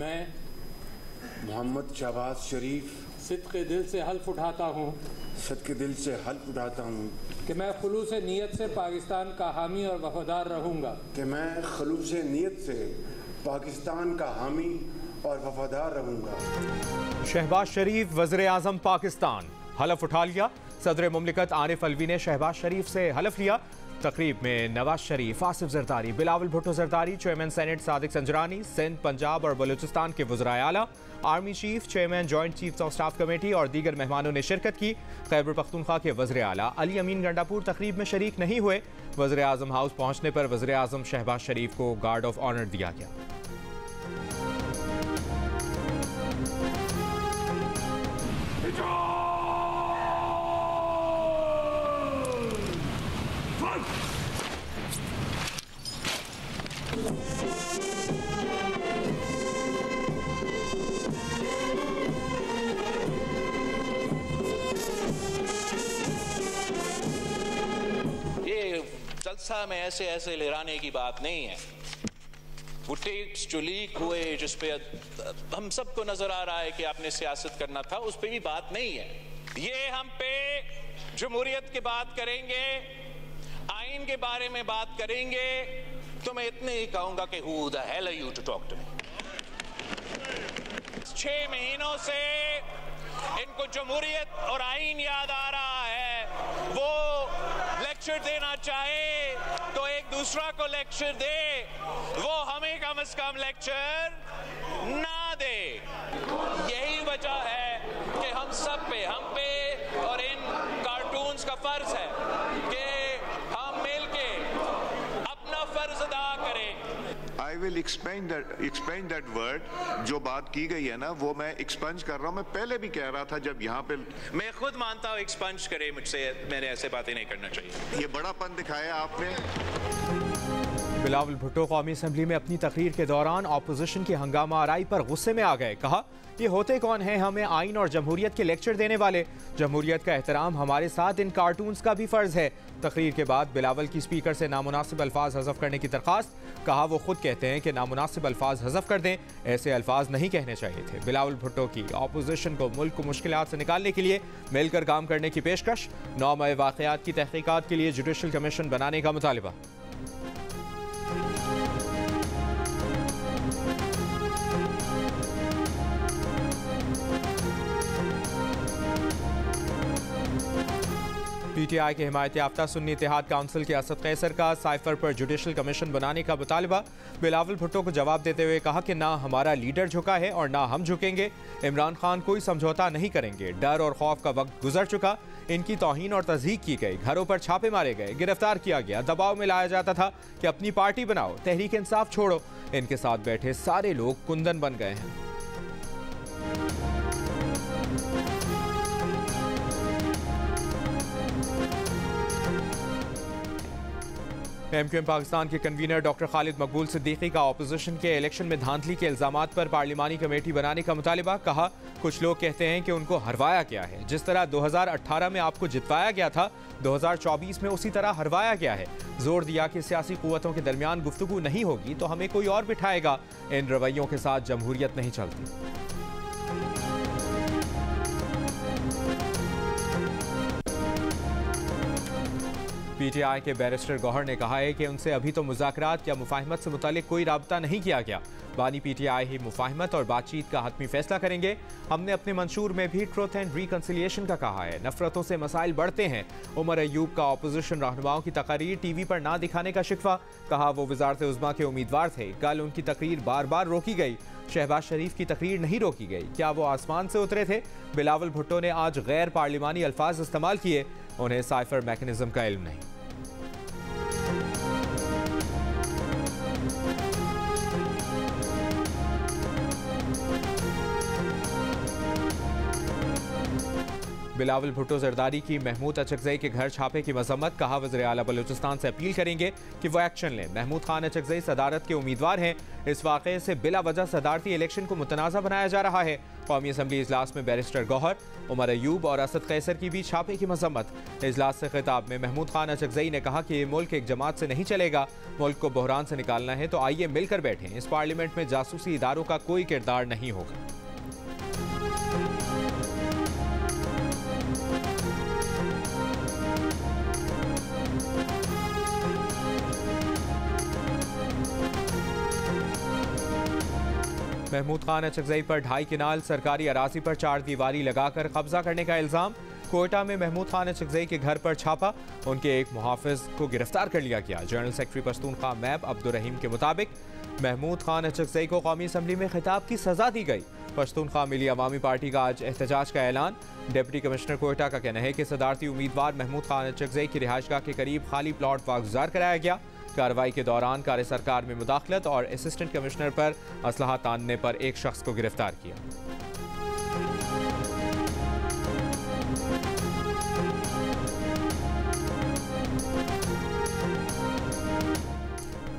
मैं मोहम्मद शहबाज शरीफ सिद्क़े दिल से हल्फ उठाता हूँ सदके दिल से हल्फ उठाता हूँ कि मैं खुलूस नीयत से पाकिस्तान का हामी और वफादार रहूँगा कि मैं खुलूस नीयत से पाकिस्तान का हामी और वफादार रहूँगा। शहबाज शरीफ वज़ीर आज़म पाकिस्तान हलफ उठा लिया। सदर मुमलिकत आरिफ अलवी ने शहबाज शरीफ से हलफ लिया। तकरीब में नवाज शरीफ, आसिफ जरदारी, बिलावल भुट्टो जरदारी, चेयरमैन सेनेट सादिक संजरानी, सिंध, पंजाब और बलूचिस्तान के वज़राए आला, army chief, chairman joint chiefs of staff committee और दीगर मेहमानों ने शिरकत की। खैबर पख्तूनख्वा के वज़ीर आला अली अमीन गंडापुर तकरीब में शरीक नहीं हुए। वज़ीर आज़म हाउस पहुंचने पर वज़ीर आज़म शहबाज शरीफ को गार्ड ऑफ ऑनर दिया गया। जलसा में ऐसे ऐसे लहराने की बात नहीं है। वो टेप्स जो लीक हुए, जिस पे हम सबको नजर आ रहा है कि आपने सियासत करना था, उस पे भी बात नहीं है। ये हम पे जमहूरियत की बात करेंगे, आइन के बारे में बात करेंगे, तो मैं इतने ही कहूंगा कि who the hell are you to talk to me. 6 महीनों से इनको जमहूरियत और आइन याद आ रहा है। वो लेक्चर देना चाहे तो एक दूसरा को लेक्चर दे, वो हमें कम से कम लेक्चर ना दे। यही वजह है कि हम पे और इन कार्टून्स का फर्ज है कि हम मिलके अपना फर्ज अदा करें। I will expand that word. जो बात की गई है ना, वो मैं एक्सपंज कर रहा हूँ। मैं पहले भी कह रहा था जब यहाँ पे, मैं खुद मानता हूँ एक्सपंज करे मुझसे, मैंने ऐसे बातें नहीं करना चाहिए। ये बड़ापन दिखाया आपने। बिलावल भुट्टो कौमी असम्बली में अपनी तकरीर के दौरान अपोजिशन की हंगामा आराई पर गुस्से में आ गए। कहा, ये होते कौन हैं हमें आइन और जमहूरियत के लेक्चर देने वाले? जमहूरियत का एहतराम हमारे साथ इन कार्टून्स का भी फर्ज है। तकरीर के बाद बिलावल की स्पीकर से नामुनासिब अल्फाज हज़फ करने की दरख्वास्त। कहा, वो खुद कहते हैं कि नामुनासिब अल्फाज हज़फ कर दें, ऐसे अल्फाज नहीं कहने चाहिए थे। बिलावल भुट्टो की अपोजिशन को मुल्क को मुश्किलात से निकालने के लिए मिलकर काम करने की पेशकश। 9 मई वाक़यात की तहकीकात के लिए जुडिशल कमीशन बनाने का मुतालिबा। पीटीआई के हिमायत याफ्ता सुन्नी इत्तेहाद काउंसिल के असद कैसर का साइफर पर जुडिशल कमीशन बनाने का मुतालिबा। बिलावल भुट्टो को जवाब देते हुए कहा कि ना हमारा लीडर झुका है और ना हम झुकेंगे। इमरान खान कोई समझौता नहीं करेंगे। डर और खौफ का वक्त गुजर चुका। इनकी तौहीन और तज़हीक की गई, घरों पर छापे मारे गए, गिरफ्तार किया गया, दबाव में लाया जाता था कि अपनी पार्टी बनाओ, तहरीक इंसाफ छोड़ो। इनके साथ बैठे सारे लोग कुंदन बन गए हैं। एमक्यूएम पाकिस्तान के कन्वीनर डॉक्टर खालिद मकबूल सिद्दीकी का अपोजिशन के इलेक्शन में धांधली के इल्जामात पर पार्लिमानी कमेटी बनाने का मुतालिबा। कहा, कुछ लोग कहते हैं कि उनको हरवाया गया है। जिस तरह 2018 में आपको जितवाया गया था, 2024 में उसी तरह हरवाया गया है। जोर दिया कि सियासी कुव्वतों के दरमियान गुफ्तगू नहीं होगी तो हमें कोई और बिठाएगा। इन रवैयों के साथ जमहूरियत नहीं चलती। पीटीआई के बैरिस्टर गौहर ने कहा है कि उनसे अभी तो मुज़ाकरात या मुफाहमत से मुतालिक कोई राब्ता नहीं किया गया। बानी पीटीआई ही मुफाहमत और बातचीत का हतमी फैसला करेंगे। हमने अपने मंशूर में भी ट्रुथ एंड रिकन्सिलिएशन का कहा है। नफरतों से मसाइल बढ़ते हैं। उमर अयूब का अपोजिशन रहनुमाओं की तकरीर टीवी पर ना दिखाने का शिकवा। कहा, वो वज़ारत उज़्मा के उम्मीदवार थे, कल उनकी तकरीर बार बार रोकी गई। शहबाज शरीफ की तकरीर नहीं रोकी गई। क्या वो आसमान से उतरे थे? बिलावल भुट्टो ने आज गैर पार्लिमानी अल्फाज इस्तेमाल किए। उन्हें साइफर मैकेनिज्म का इल्म नहीं। बिलावल भुट्टो जरदारी की महमूद अचकजई के घर छापे की मजम्मत। कहा वज़ीर आला बलूचिस्तान से अपील करेंगे कि वो एक्शन लें। महमूद खान अचकजई सदारत के उम्मीदवार हैं। इस वाक़े से बिला वजह सदारती इलेक्शन को मुतनाज़ा बनाया जा रहा है। कौमी असम्बली इजलास में बैरिस्टर गौहर, उमर अयूब और असद कैसर की भी छापे की मजम्मत। इजलास से खिताब में महमूद खान अचकजई ने कहा कि ये मुल्क एक जमात से नहीं चलेगा। मुल्क को बहरान से निकालना है तो आइए मिलकर बैठें। इस पार्लियामेंट में जासूसी इदारों का कोई किरदार नहीं होगा। महमूद खान अचकजई पर 2.5 किनाल सरकारी अराजी पर 4 दीवारी लगाकर कब्जा करने का इल्जाम। कोयटा में महमूद खान अचकजई के घर पर छापा, उनके एक मुहाफिज को गिरफ्तार कर लिया गया। जनरल सेक्रेटरी पश्तूनख्वा मैब अब्दुर्रहीम के मुताबिक महमूद खान अचकजई को कौमी असम्बली में खिताब की सजा दी गई। पश्तूनख्वा मिली अवामी पार्टी का आज एहतजाज का ऐलान। डिप्टी कमिश्नर कोयटा का कहना है कि सदारती उम्मीदवार महमूद खान अचकजई की रिहाइशगाह के करीब खाली प्लॉट वागुजार कराया गया। कार्रवाई के दौरान कार्य सरकार में मुदाखलत और असिस्टेंट कमिश्नर पर असलहा तानने पर एक शख्स को गिरफ्तार किया।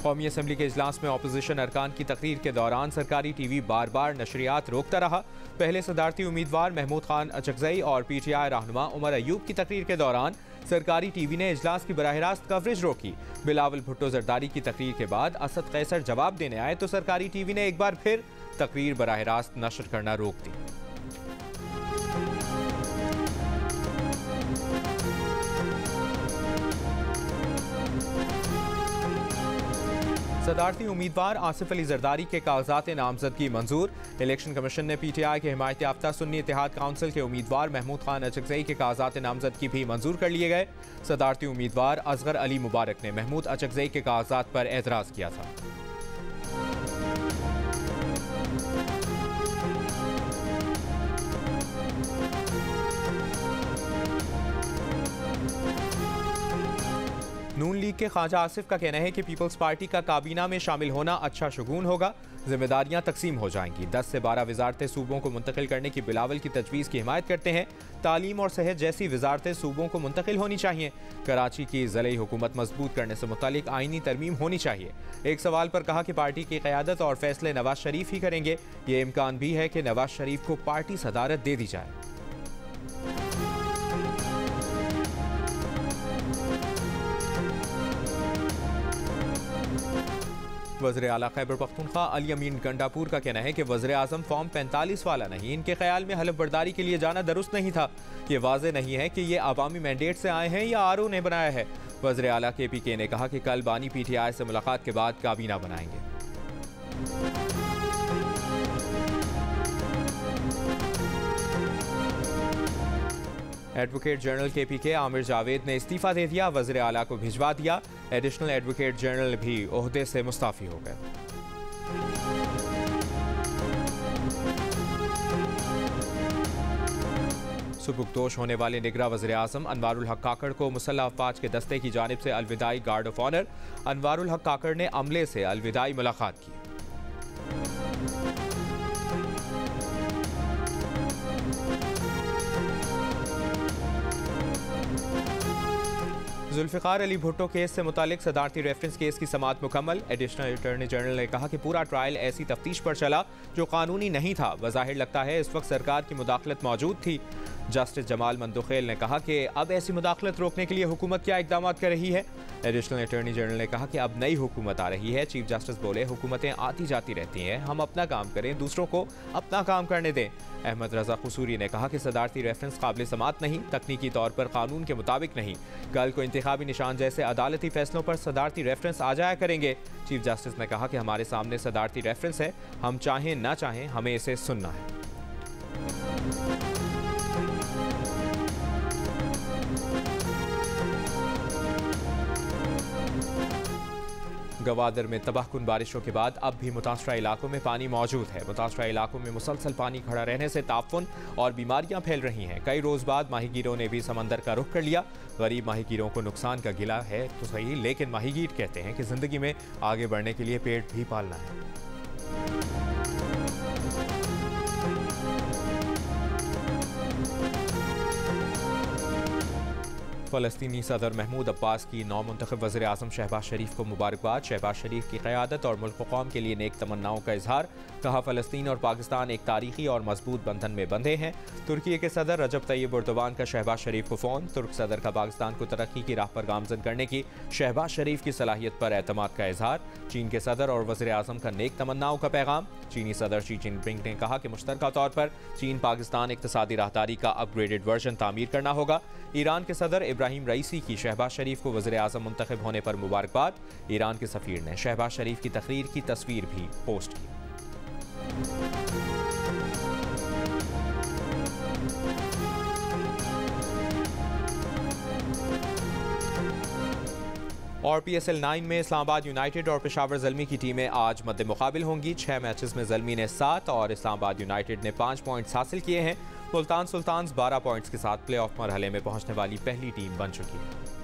कौमी असम्बली के इजलास में अपोजिशन अरकान की तकरीर के दौरान सरकारी टीवी बार बार नशरियात रोकता रहा। पहले सदारती उम्मीदवार महमूद खान अचकजई और PTI रहनुमा उमर अयूब की तकरीर के दौरान सरकारी टीवी ने इजलास की बराह रास्त कवरेज रोकी। बिलावल भुट्टो जरदारी की तकरीर के बाद असद कैसर जवाब देने आए तो सरकारी टीवी ने एक बार फिर तकरीर बराह रास्त नशर करना रोक दी। सदारती उम्मीदवार आसिफ अली जरदारी के कागजात नामजदगी मंजूर। इलेक्शन कमीशन ने PTI के हिमायत याफ्ता सुन्नी इत्तेहाद काउंसिल के उम्मीदवार महमूद खान अचकजई के कागजात नामजदगी भी मंजूर कर लिए गए। सदारती उम्मीदवार असगर अली मुबारक ने महमूद अचकजई के कागजात पर एतराज़ किया था। नून लीग के ख्वाजा आसिफ का कहना है कि पीपल्स पार्टी का काबीना में शामिल होना अच्छा शगुन होगा। जिम्मेदारियां तकसीम हो जाएंगी। 10 से 12 वजारतें सूबों को मुंतकिल करने की बिलावल की तजवीज़ की हिमायत करते हैं। तालीम और सेहत जैसी वजारतें सूबों को मुंतकिल होनी चाहिए। कराची की ज़िले हुकूमत मजबूत करने से मुतालिक आइनी तरमीम होनी चाहिए। एक सवाल पर कहा कि पार्टी की क़यादत और फैसले नवाज शरीफ ही करेंगे। ये इम्कान भी है कि नवाज शरीफ को पार्टी सदारत दे दी जाए। वज़ीर आला खैबर पख्तूनख्वा अली अमीन गंडापुर का कहना है कि वज़ीर आज़म फॉर्म 45 वाला नहीं। इनके ख्याल में हलफ बर्दारी के लिए जाना दुरुस्त नहीं था। ये वाज़े नहीं है कि ये आवामी मैंडेट से आए हैं या RO ने बनाया है। वज़ीर आला KPK ने कहा कि कल बानी PTI से मुलाकात के बाद काबीना बनाएंगे। Advocate general KPK Aamir Javed ने इस्तीफा दे दिया। वज़ीर आला को भिजवा दिया। एडिशनल एडवोकेट जनरल भी ओहदे से मुस्ताफी हो गए। सुबुकदोश होने वाले निगरां वज़ीर आज़म अनवारुल हक काकड़ को मुसल्लह अफवाज के दस्ते की जानिब से अलविदाई गार्ड ऑफ ऑनर। अनवारुल हक काकड़ ने अमले से अलविदाई मुलाकात की। जुल्फ़िकार अली भुट्टो केस से मुतालिक सदारती रेफरेंस केस की समाअत मुकम्मल। एडिशनल अटॉर्नी जनरल ने कहा कि पूरा ट्रायल ऐसी तफ्तीश पर चला जो कानूनी नहीं था। वज़ाहिर लगता है इस वक्त सरकार की मुदाखलत मौजूद थी। जस्टिस जमाल मंदुखेल ने कहा कि अब ऐसी मुदाखलत रोकने के लिए हुकूमत क्या इक़दाम कर रही है। एडिशनल अटॉर्नी जनरल ने कहा कि अब नई हुकूमत आ रही है। चीफ जस्टिस बोले हुकूमतें आती जाती रहती हैं, हम अपना काम करें, दूसरों को अपना काम करने दें। अहमद रजा खसूरी ने कहा कि सदारती रेफरेंस काबिल समाअत नहीं, तकनीकी तौर पर कानून के मुताबिक नहीं। कल को इंतखाबी निशान जैसे अदालती फैसलों पर सदारती रेफरेंस आ जाया करेंगे। चीफ जस्टिस ने कहा कि हमारे सामने सदारती रेफरेंस है, हम चाहें ना चाहें हमें इसे सुनना है। गवादर में तबाहकुन बारिशों के बाद अब भी मुतासरा इलाकों में पानी मौजूद है। मुतासरा इलाकों में मुसलसल पानी खड़ा रहने से ताफुन और बीमारियां फैल रही हैं। कई रोज़ बाद माहीगीरों ने भी समंदर का रुख कर लिया। गरीब माहीगीरों को नुकसान का गिला है तो सही, लेकिन माहीगीर कहते हैं कि ज़िंदगी में आगे बढ़ने के लिए पेट भी पालना है। फ़लस्तीनी सदर महमूद अब्बास की नौमुंतखब वज़ीर आज़म शहबाज शरीफ को मुबारकबाद। शहबाज शरीफ की क़यादत और मुल्क कौम के लिए नेक तमन्नाओं का इजहार। कहा, फ़लस्तीन और पाकिस्तान एक तारीखी और मजबूत बंधन में बंधे हैं। तुर्की के सदर रजब तैयब एर्दोगान का शहबाज शरीफ को फ़ोन। तुर्क सदर का पाकिस्तान को तरक्की की राह पर गामजन करने की शहबाज शरीफ की सलाहियत पर एतमाद का इजहार। चीन के सदर और वज़ीर आज़म का नेक तमन्नाओं का पैगाम। चीनी सदर शी जिनपिंग ने कहा कि मुश्तरका तौर पर चीन पाकिस्तान इक़्तिसादी राहदारी का अपग्रेडेड वर्जन तामीर करना होगा। ईरान के सदर इब्राहिम रईसी की शहबाज शरीफ को वज़ीर आज़म मुंतखब होने पर मुबारकबाद। ईरान के सफ़ीर ने शहबाज शरीफ की तकरीर की तस्वीर भी पोस्ट की। और PSL 9 में इस्लामाबाद यूनाइटेड और पेशावर ज़ल्मी की टीमें आज मद्दे मुकाबिल होंगी। 6 मैचेस में ज़ल्मी ने 7 और इस्लामाबाद यूनाइटेड ने 5 पॉइंट्स हासिल किए हैं। मुल्तान सुल्तान्स 12 पॉइंट्स के साथ प्ले ऑफ मरहले में पहुंचने वाली पहली टीम बन चुकी है।